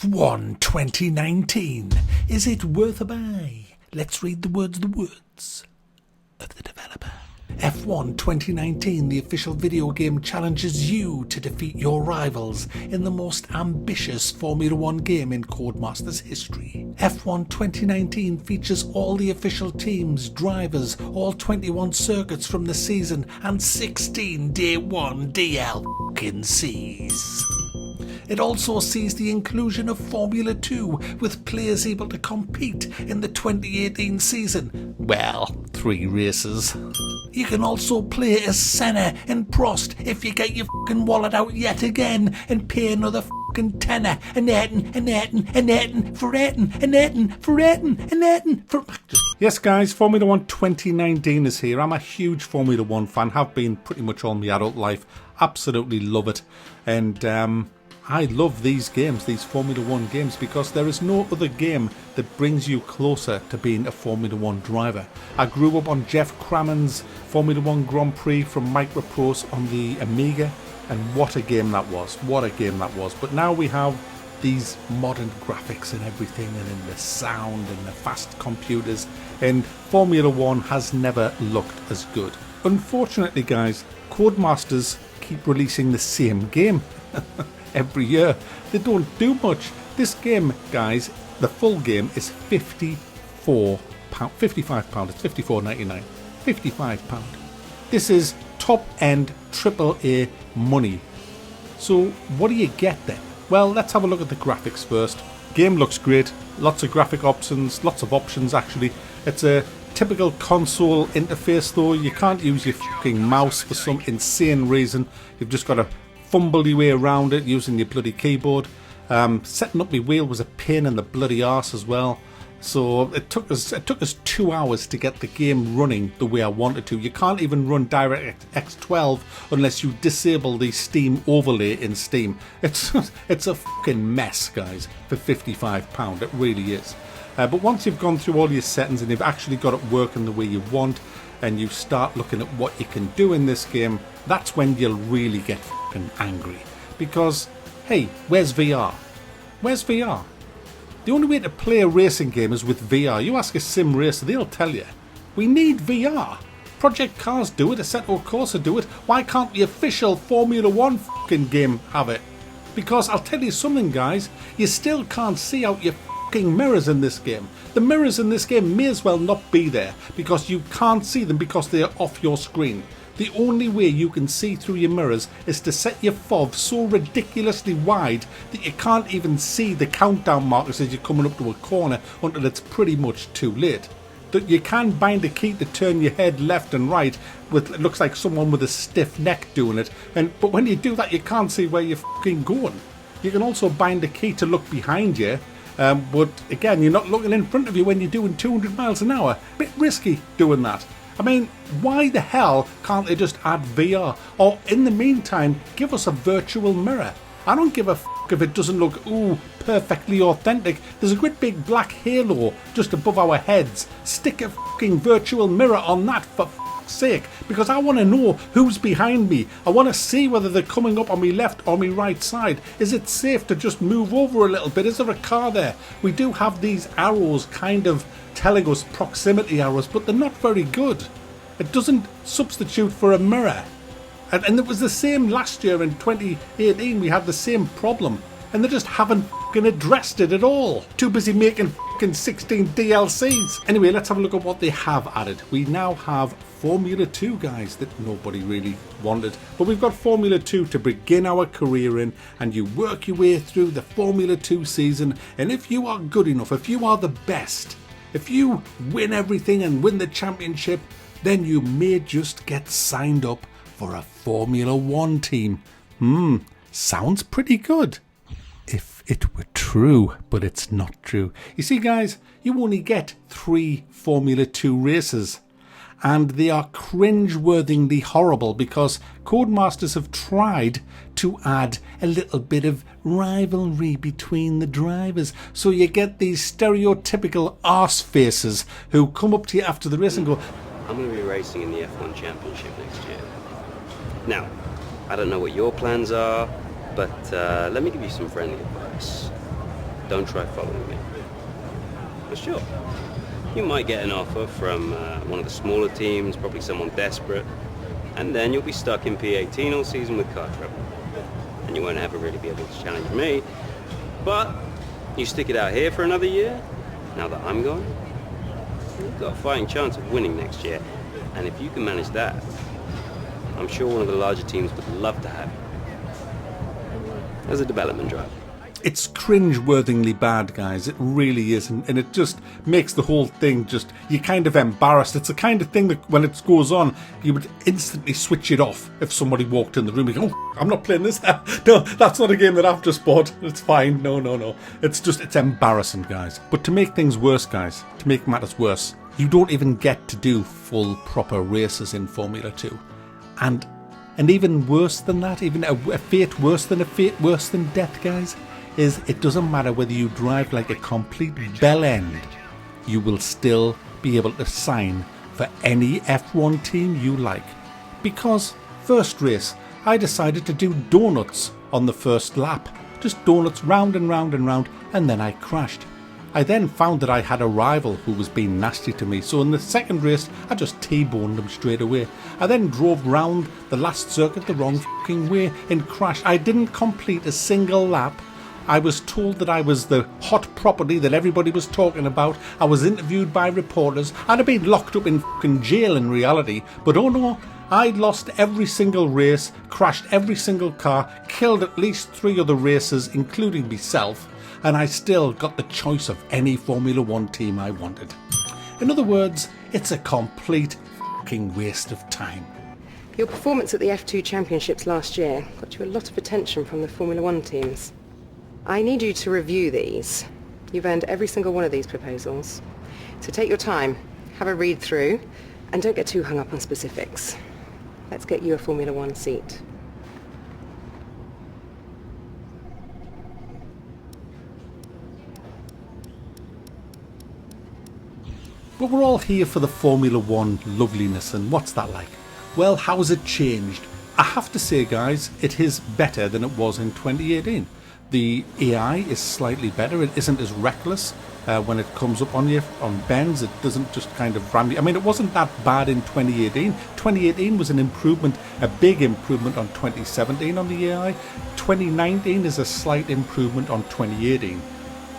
F1 2019. Is it worth a buy? Let's read the words of the developer. F1 2019, the official video game, challenges you to defeat your rivals in the most ambitious Formula 1 game in Codemasters history. F1 2019 features all the official teams, drivers, all 21 circuits from the season, and 16 Day 1 DLCs. It also sees the inclusion of Formula 2, with players able to compete in the 2018 season. Well, 3 races. You can also play as Senna and Prost if you get your fucking wallet out yet again and pay another fucking tenner and Yes guys, Formula 1 2019 is here. I'm a huge Formula 1 fan, have been pretty much all my adult life. Absolutely love it. And I love these games, these Formula 1 games, because there is no other game that brings you closer to being a Formula 1 driver. I grew up on Jeff Crammond's Formula 1 Grand Prix from Microprose on the Amiga, and what a game that was, what a game that was. But now we have these modern graphics and everything, and in the sound and the fast computers, and Formula 1 has never looked as good. Unfortunately guys, Codemasters keep releasing the same game every year. They don't do much. This game, guys, the full game is £55. It's £54.99. £55. This is top end AAA money. So what do you get then? Well, let's have a look at the graphics first. Game looks great. Lots of graphic options, lots of options actually. It's a typical console interface though. You can't use your fucking mouse for some insane reason. You've just got to fumble your way around it using your bloody keyboard. Setting up my wheel was a pain in the bloody arse as well. So it took us 2 hours to get the game running the way I wanted to. You can't even run DirectX 12 unless you disable the Steam overlay in Steam. It's a fucking mess, guys, for £55. It really is. But once you've gone through all your settings and you've actually got it working the way you want, and you start looking at what you can do in this game, that's when you'll really get fucking angry. Because, hey, where's VR? Where's VR? The only way to play a racing game is with VR. You ask a sim racer, they'll tell you. We need VR. Project Cars do it, Assetto Corsa do it. Why can't the official Formula 1 fucking game have it? Because I'll tell you something, guys, you still can't see out your fucking mirrors in this game. The mirrors in this game may as well not be there, because you can't see them because they are off your screen. The only way you can see through your mirrors is to set your FOV so ridiculously wide that you can't even see the countdown markers as you're coming up to a corner until it's pretty much too late. That you can bind a key to turn your head left and right with, it looks like someone with a stiff neck doing it, but when you do that you can't see where you're fucking going. You can also bind a key to look behind you, but again, you're not looking in front of you when you're doing 200 miles an hour. Bit risky doing that. I mean, why the hell can't they just add VR? Or in the meantime, give us a virtual mirror. I don't give a fuck if it doesn't look, perfectly authentic. There's a great big black halo just above our heads. Stick a fucking virtual mirror on that for fuck's sake. Because I want to know who's behind me. I want to see whether they're coming up on my left or my right side. Is it safe to just move over a little bit? Is there a car there? We do have these arrows kind of telling us proximity arrows, but they're not very good. It doesn't substitute for a mirror. And it was the same last year in 2018. We had the same problem, and they just haven't fucking addressed it at all. Too busy making fucking 16 DLCs. Anyway, let's have a look at what they have added. We now have Formula 2, guys, that nobody really wanted. But we've got Formula 2 to begin our career in, and you work your way through the Formula 2 season, and if you are good enough, if you are the best, if you win everything and win the championship, then you may just get signed up for a Formula 1 team. Sounds pretty good. If it were true, but it's not true. You see, guys, you only get 3 Formula 2 races, and they are cringe-worthingly horrible because Codemasters have tried to add a little bit of rivalry between the drivers. So you get these stereotypical arse faces who come up to you after the race and go, I'm going to be racing in the F1 Championship next year. Now, I don't know what your plans are, but let me give you some friendly advice. don't try following me. For sure. You might get an offer from one of the smaller teams, probably someone desperate, and then you'll be stuck in P18 all season with car trouble. And you won't ever really be able to challenge me. But you stick it out here for another year, now that I'm gone, you've got a fighting chance of winning next year. And if you can manage that, I'm sure one of the larger teams would love to have you as a development driver. It's cringe-worthingly bad, guys. It really is. And it just makes the whole thing just, you're kind of embarrassed. It's the kind of thing that when it goes on, you would instantly switch it off if somebody walked in the room. You go, oh, I'm not playing this. No, that's not a game that I've just bought. It's fine. No. It's embarrassing, guys. But to make things worse, guys, to make matters worse, you don't even get to do full proper races in Formula 2. And even worse than that, even a fate worse than death, guys, is it doesn't matter whether you drive like a complete bell end, you will still be able to sign for any F1 team you like. Because first race, I decided to do donuts on the first lap. Just donuts round and round and round, and then I crashed. I then found that I had a rival who was being nasty to me, so in the second race I just T-boned him straight away. I then drove round the last circuit the wrong fucking way and crashed. I didn't complete a single lap. I was told that I was the hot property that everybody was talking about. I was interviewed by reporters. I'd have been locked up in fucking jail in reality. But oh no, I'd lost every single race, crashed every single car, killed at least 3 other racers, including myself, and I still got the choice of any Formula 1 team I wanted. In other words, it's a complete fucking waste of time. Your performance at the F2 Championships last year got you a lot of attention from the Formula 1 teams. I need you to review these. You've earned every single one of these proposals. So take your time, have a read through, and don't get too hung up on specifics. Let's get you a Formula 1 seat. But we're all here for the Formula 1 loveliness, and what's that like? Well, how has it changed? I have to say, guys, it is better than it was in 2018. The AI is slightly better. It isn't as reckless when it comes up on you on bends. It doesn't just kind of ram you. I mean, it wasn't that bad in 2018. 2018 was an improvement, a big improvement on 2017 on the AI. 2019 is a slight improvement on 2018.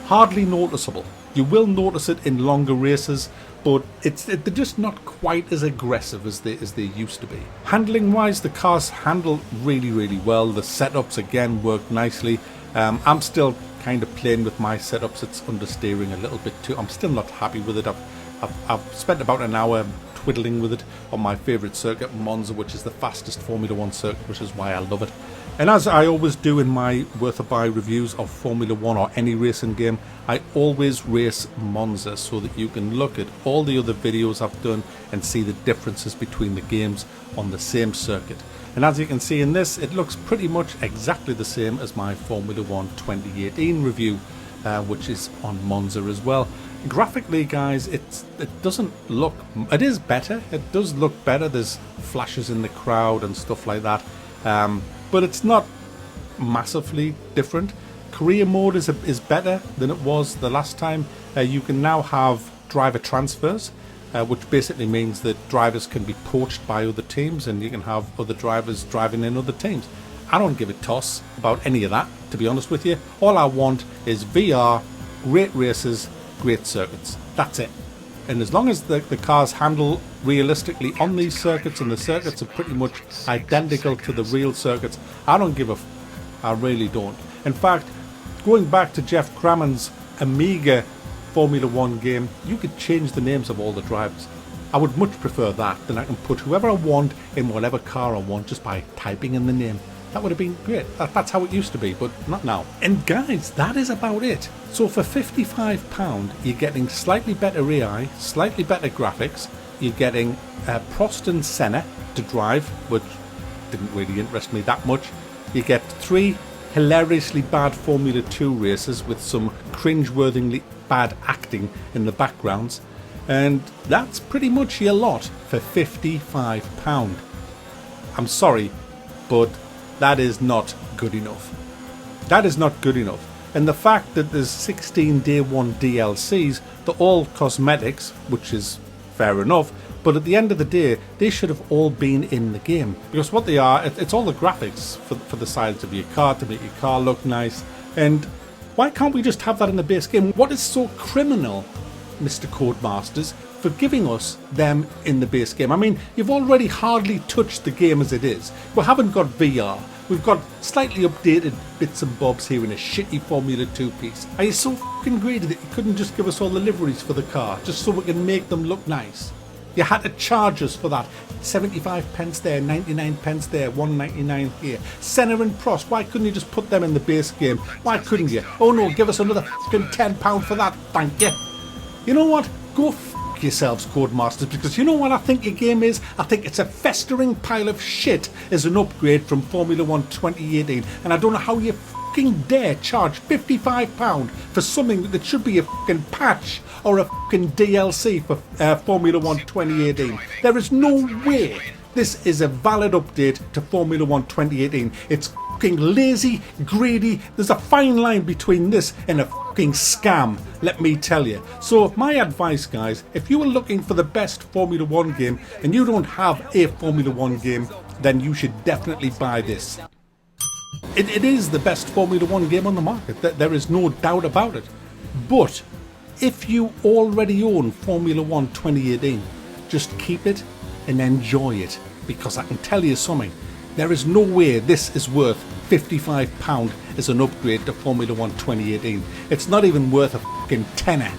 Hardly noticeable. You will notice it in longer races, but they're just not quite as aggressive as they used to be. Handling wise, the cars handle really well. The setups again work nicely. I'm still kind of playing with my setups. It's understeering a little bit too. I'm still not happy with it. I've spent about an hour twiddling with it on my favourite circuit, Monza, which is the fastest Formula 1 circuit, which is why I love it. And as I always do in my Worth a Buy reviews of Formula 1 or any racing game, I always race Monza so that you can look at all the other videos I've done and see the differences between the games on the same circuit. And as you can see in this, it looks pretty much exactly the same as my Formula 1 2018 review, which is on Monza as well. Graphically, guys, it doesn't look... It is better. It does look better. There's flashes in the crowd and stuff like that. But it's not massively different. Career mode is better than it was the last time. You can now have driver transfers, which basically means that drivers can be poached by other teams and you can have other drivers driving in other teams. I don't give a toss about any of that, to be honest with you. All I want is VR, great races, great circuits. That's it. And as long as the cars handle realistically on these circuits and the circuits are pretty much identical to the real circuits, I don't give a I really don't. In fact, going back to Jeff Crammond's Amiga Formula 1 game, you could change the names of all the drivers. I would much prefer that than I can put whoever I want in whatever car I want just by typing in the name. That would have been great. That's how it used to be, but not now. And guys, that is about it. So for £55, you're getting slightly better AI, slightly better graphics. You're getting Prost and Senna to drive, which didn't really interest me that much. You get 3 hilariously bad Formula 2 races with some cringe-worthingly bad acting in the backgrounds. And that's pretty much your lot for £55. I'm sorry, but that is not good enough. That is not good enough. And the fact that there's 16 day one DLCs, they're all cosmetics, which is fair enough, but at the end of the day, they should have all been in the game. Because what they are, it's all the graphics for the sides of your car to make your car look nice. And why can't we just have that in the base game? What is so criminal, Mr. Codemasters, for giving us them in the base game? I mean, you've already hardly touched the game as it is. We haven't got VR. We've got slightly updated bits and bobs here in a shitty Formula 2 piece. Are you so fucking greedy that you couldn't just give us all the liveries for the car, just so we can make them look nice? You had to charge us for that. 75 pence there, 99 pence there, 1.99 here. Senna and Prost, why couldn't you just put them in the base game? Why couldn't you? Oh no, give us another fucking £10 for that, thank you. You know what? Go f*** yourselves, Codemasters, because you know what I think your game is? I think it's a festering pile of shit as an upgrade from Formula 1 2018, and I don't know how you fucking dare charge £55 for something that should be a fucking patch or a fucking DLC for Formula 1 2018. There is no way this is a valid update to Formula 1 2018. It's fucking lazy, greedy. There's a fine line between this and a fucking scam, let me tell you. So my advice, guys, if you are looking for the best Formula 1 game and you don't have a Formula 1 game, then you should definitely buy this. It is the best Formula 1 game on the market. There is no doubt about it. But if you already own Formula 1 2018, just keep it and enjoy it, because I can tell you something, there is no way this is worth £55 as an upgrade to Formula 1 2018. It's not even worth a fucking tenner.